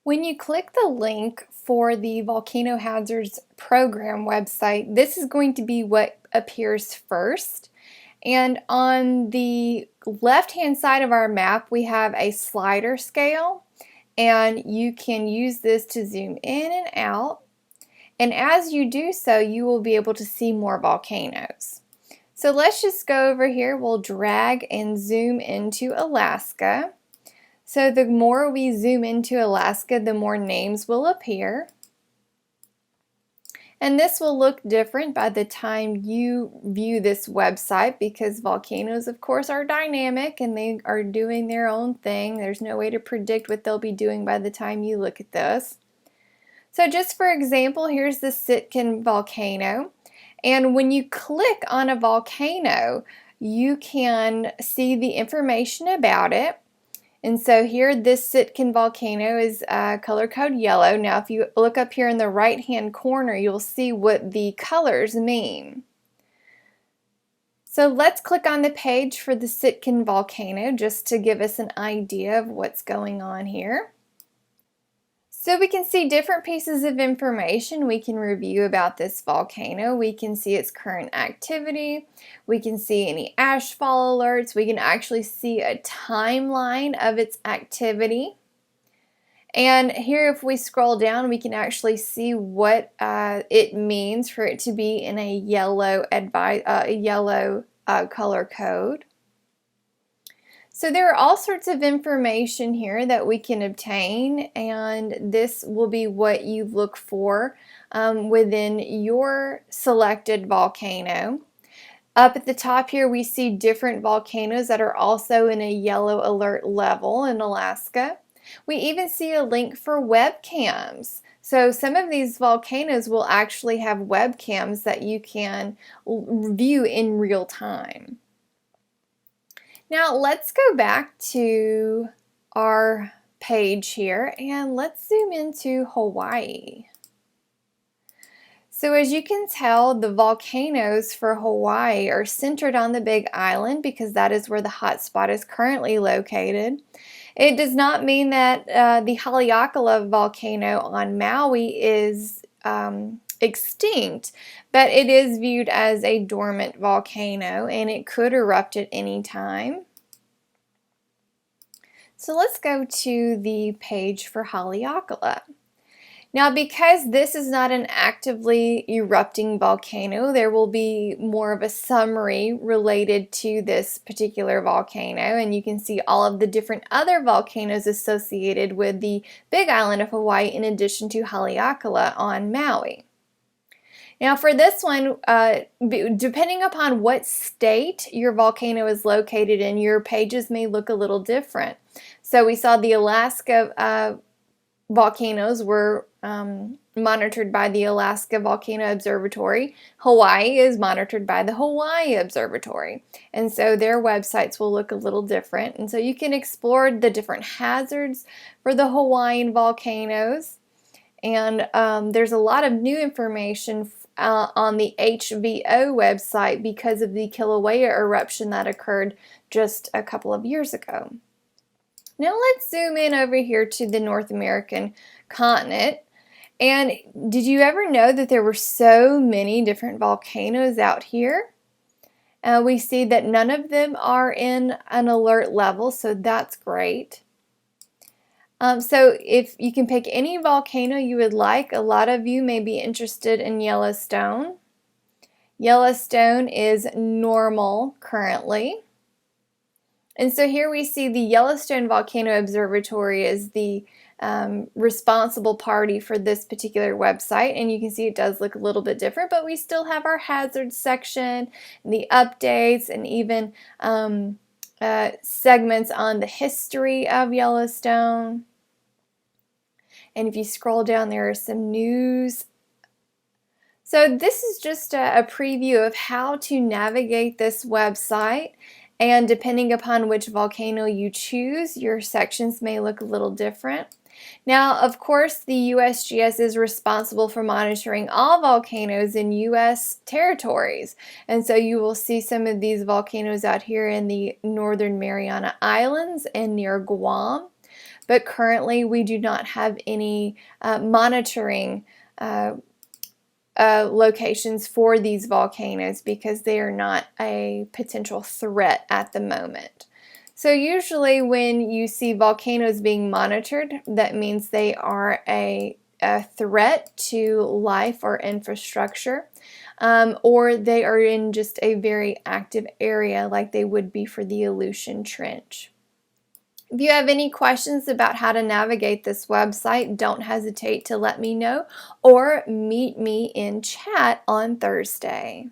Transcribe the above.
When you click the link for the Volcano Hazards Program website, this is going to be what appears first. And on the left-hand side of our map, we have a slider scale, and you can use this to zoom in and out. And as you do so, you will be able to see more volcanoes. So let's just go over here. We'll drag and zoom into Alaska. So the more we zoom into Alaska, the more names will appear. And this will look different by the time you view this website because volcanoes, of course, are dynamic and they are doing their own thing. There's no way to predict what they'll be doing by the time you look at this. So just for example, here's the Sitkin volcano. And when you click on a volcano, you can see the information about it. And so here, this Sitkin volcano is color code yellow. Now, if you look up here in the right-hand corner, you'll see what the colors mean. So let's click on the page for the Sitkin volcano just to give us an idea of what's going on here. So we can see different pieces of information we can review about this volcano. We can see its current activity. We can see any ashfall alerts. We can actually see a timeline of its activity. And here, if we scroll down, we can actually see what it means for it to be in a yellow color code. So there are all sorts of information here that we can obtain, and this will be what you look for within your selected volcano. Up at the top here, we see different volcanoes that are also in a yellow alert level in Alaska. We even see a link for webcams. So some of these volcanoes will actually have webcams that you can view in real time. Now let's go back to our page here and let's zoom into Hawaii. So as you can tell, the volcanoes for Hawaii are centered on the Big Island because that is where the hotspot is currently located. It does not mean that the Haleakala volcano on Maui is extinct, but it is viewed as a dormant volcano and it could erupt at any time. So let's go to the page for Haleakala. Now, because this is not an actively erupting volcano, there will be more of a summary related to this particular volcano, and you can see all of the different other volcanoes associated with the Big Island of Hawaii in addition to Haleakala on Maui. Now for this one, depending upon what state your volcano is located in, your pages may look a little different. So we saw the Alaska volcanoes were monitored by the Alaska Volcano Observatory. Hawaii is monitored by the Hawaii Observatory. And so their websites will look a little different. And so you can explore the different hazards for the Hawaiian volcanoes. And there's a lot of new information on the HVO website because of the Kilauea eruption that occurred just a couple of years ago. Now let's zoom in over here to the North American continent. And did you ever know that there were so many different volcanoes out here? We see that none of them are in an alert level, so that's great. So if you can pick any volcano you would like, a lot of you may be interested in Yellowstone. Yellowstone is normal currently. And so here we see the Yellowstone Volcano Observatory is the responsible party for this particular website, and you can see it does look a little bit different, but we still have our hazards section, and the updates, and even segments on the history of Yellowstone. And if you scroll down, there is some news. So this is just a preview of how to navigate this website. And depending upon which volcano you choose, your sections may look a little different. Now, of course, the USGS is responsible for monitoring all volcanoes in U.S. territories. And so you will see some of these volcanoes out here in the Northern Mariana Islands and near Guam. but currently we do not have any monitoring locations for these volcanoes because they are not a potential threat at the moment. So usually when you see volcanoes being monitored, that means they are a threat to life or infrastructure, or they are in just a very active area like they would be for the Aleutian Trench. If you have any questions about how to navigate this website, don't hesitate to let me know or meet me in chat on Thursday.